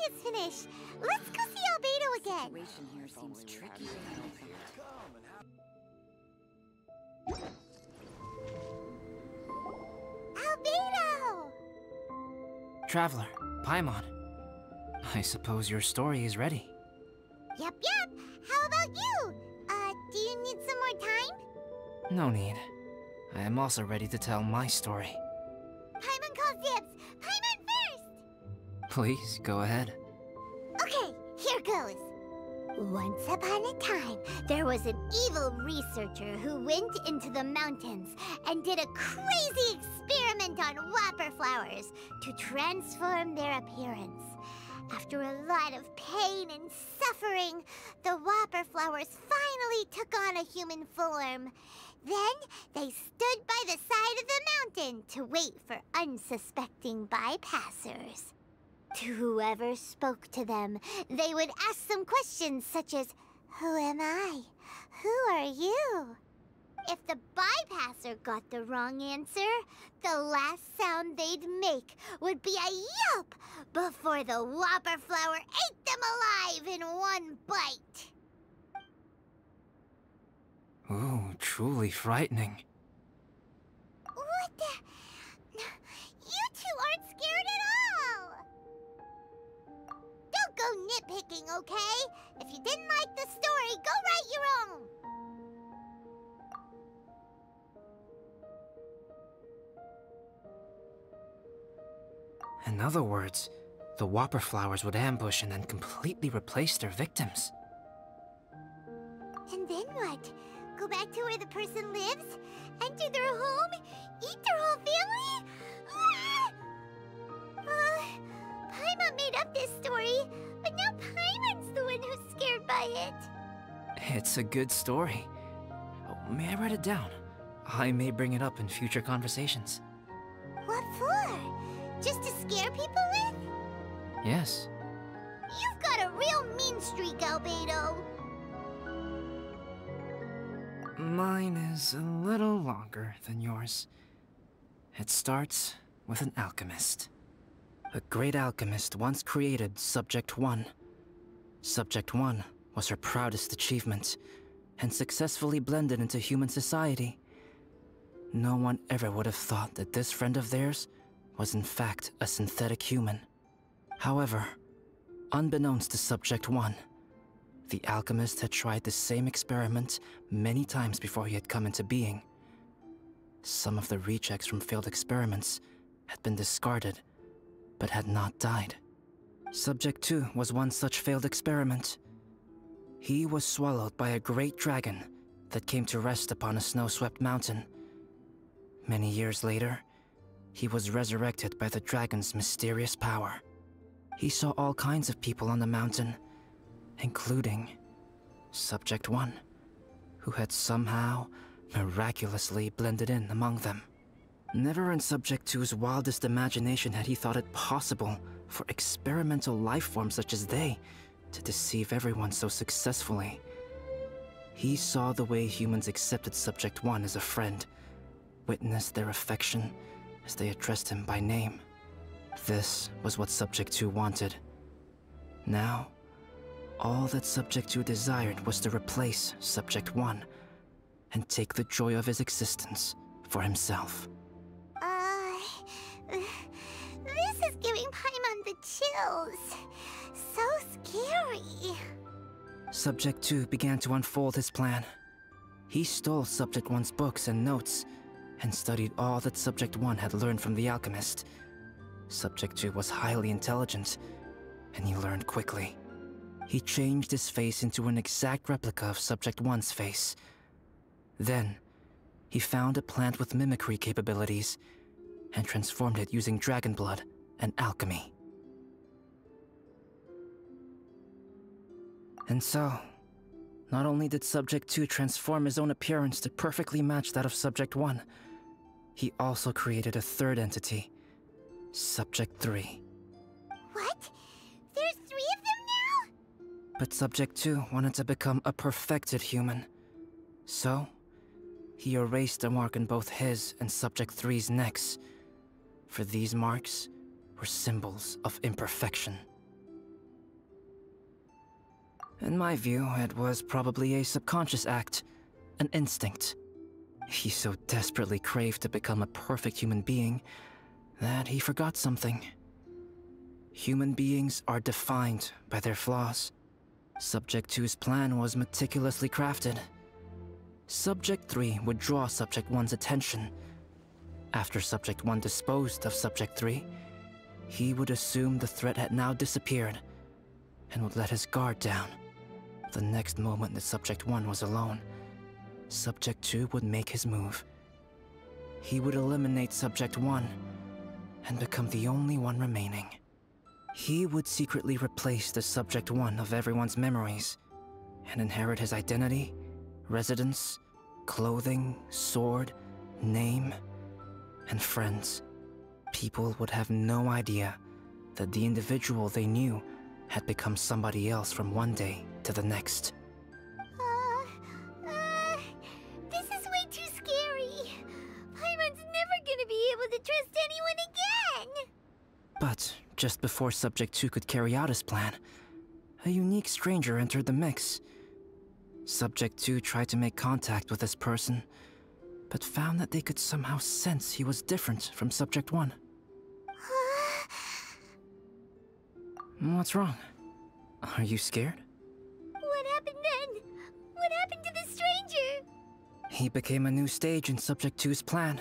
is finished. Let's go see Albedo again. The situation here seems tricky. Albedo! Traveler, Paimon. I suppose your story is ready. Yep. How about you? Do you need some more time? No need. I am also ready to tell my story. Paimon calls dibs. Paimon first! Please, go ahead. Okay, here goes. Once upon a time, there was an evil researcher who went into the mountains and did a crazy experiment on whopper flowers to transform their appearance. After a lot of pain and suffering, the whopper flowers finally took on a human form. Then they stood by the side of the mountain to wait for unsuspecting bypassers. To whoever spoke to them, they would ask some questions such as, "Who am I? Who are you?" If the bypasser got the wrong answer, the last sound they'd make would be a yelp before the whopper flower ate them alive in one bite. Ooh, truly frightening. What the? You two aren't scared at all! Don't go nitpicking, okay? If you didn't like the story, go write your own! In other words, the whopper flowers would ambush and then completely replace their victims. And then what? Go back to where the person lives? Enter their home? Eat their whole family? Paimon made up this story, but now Paimon's the one who's scared by it. It's a good story. Oh, may I write it down? I may bring it up in future conversations. What for? Just to scare people with? Yes. You've got a real mean streak, Albedo. Mine is a little longer than yours. It starts with an alchemist. A great alchemist once created Subject 1. Subject 1 was her proudest achievement, and successfully blended into human society. No one ever would have thought that this friend of theirs was in fact a synthetic human. However, unbeknownst to Subject 1, the alchemist had tried the same experiment many times before he had come into being. Some of the rejects from failed experiments had been discarded, but had not died. Subject 2 was one such failed experiment. He was swallowed by a great dragon that came to rest upon a snow-swept mountain. Many years later, he was resurrected by the dragon's mysterious power. He saw all kinds of people on the mountain, including Subject 1, who had somehow miraculously blended in among them. Never in Subject 2's wildest imagination had he thought it possible for experimental life forms such as they to deceive everyone so successfully. He saw the way humans accepted Subject 1 as a friend, witnessed their affection as they addressed him by name. This was what Subject 2 wanted. Now, all that Subject 2 desired was to replace Subject 1 and take the joy of his existence for himself. This is giving Paimon the chills. So scary. Subject 2 began to unfold his plan. He stole Subject 1's books and notes and studied all that Subject 1 had learned from the alchemist. Subject 2 was highly intelligent, and he learned quickly. He changed his face into an exact replica of Subject 1's face. Then, he found a plant with mimicry capabilities and transformed it using dragon blood and alchemy. And so, not only did Subject 2 transform his own appearance to perfectly match that of Subject 1, he also created a third entity, Subject 3. What? There's 3 of them now? But Subject 2 wanted to become a perfected human. So, he erased a mark on both his and Subject 3's necks. For these marks were symbols of imperfection. In my view, it was probably a subconscious act, an instinct. He so desperately craved to become a perfect human being that he forgot something. Human beings are defined by their flaws. Subject 2's plan was meticulously crafted. Subject 3 would draw Subject 1's attention. After Subject 1 disposed of Subject 3, he would assume the threat had now disappeared and would let his guard down. The next moment that Subject 1 was alone, Subject 2 would make his move. He would eliminate Subject 1 and become the only one remaining. He would secretly replace the Subject 1 of everyone's memories and inherit his identity, residence, clothing, sword, name, and friends. People would have no idea that the individual they knew had become somebody else from one day to the next. This is way too scary. Paimon's never gonna be able to trust anyone again. But just before Subject 2 could carry out his plan, a unique stranger entered the mix. Subject 2 tried to make contact with this person, but found that they could somehow sense he was different from Subject 1. What's wrong? Are you scared? What happened then? What happened to the stranger? He became a new stage in Subject 2's plan.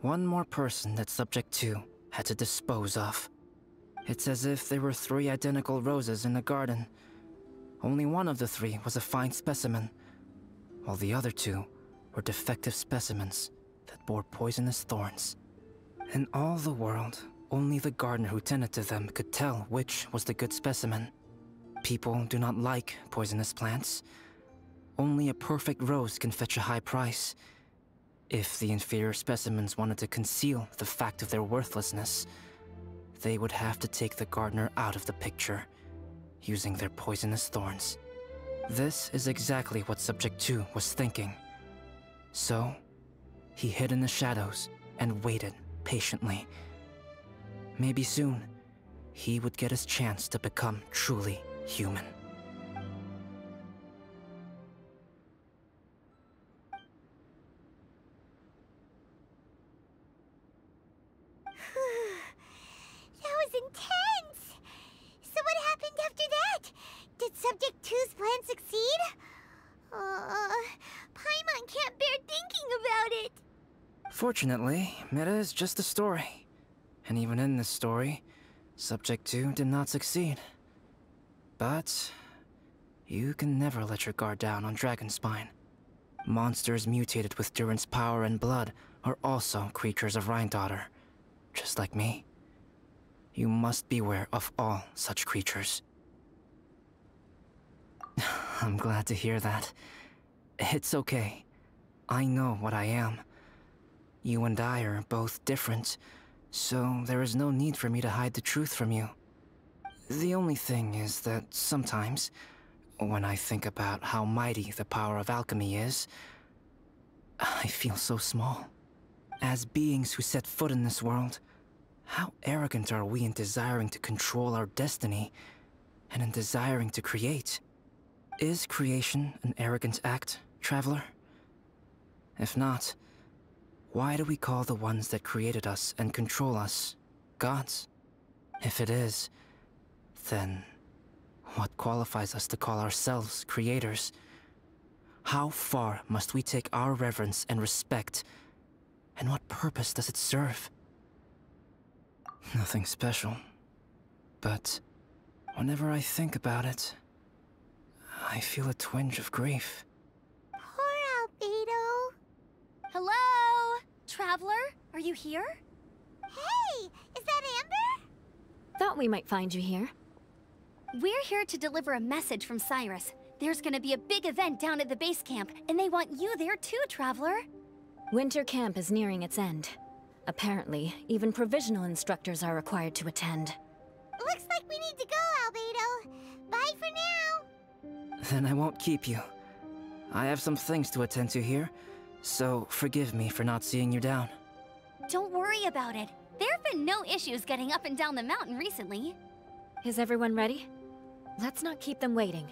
One more person that Subject 2 had to dispose of. It's as if there were 3 identical roses in a garden. Only one of the 3 was a fine specimen, while the other 2 were defective specimens that bore poisonous thorns. In all the world, only the gardener who tended to them could tell which was the good specimen. People do not like poisonous plants. Only a perfect rose can fetch a high price. If the inferior specimens wanted to conceal the fact of their worthlessness, they would have to take the gardener out of the picture, using their poisonous thorns. This is exactly what Subject 2 was thinking. So, he hid in the shadows and waited patiently. Maybe soon, he would get his chance to become truly human. That was intense! So what happened after that? Did Subject 2's plan succeed? Paimon can't bear thinking about it. Fortunately, it is just a story. And even in this story, Subject 2 did not succeed. But you can never let your guard down on Dragonspine. Monsters mutated with Durin's power and blood are also creatures of Rhine-Daughter, just like me. You must beware of all such creatures. I'm glad to hear that. It's okay. I know what I am. You and I are both different, so there is no need for me to hide the truth from you. The only thing is that sometimes, when I think about how mighty the power of alchemy is, I feel so small. As beings who set foot in this world, how arrogant are we in desiring to control our destiny, and in desiring to create? Is creation an arrogant act, Traveler? If not, why do we call the ones that created us and control us gods? If it is, then what qualifies us to call ourselves creators? How far must we take our reverence and respect, and what purpose does it serve? Nothing special, but whenever I think about it, I feel a twinge of grief. Poor albedo. Hello? Traveler, are you here? Hey, is that Amber? Thought we might find you here. We're here to deliver a message from Cyrus. There's gonna be a big event down at the base camp, and they want you there too, Traveler. Winter camp is nearing its end. Apparently, even provisional instructors are required to attend. Looks like we need to go, albedo. Bye for now. Then I won't keep you. I have some things to attend to here, so forgive me for not seeing you down. Don't worry about it. There have been no issues getting up and down the mountain recently. Is everyone ready? Let's not keep them waiting.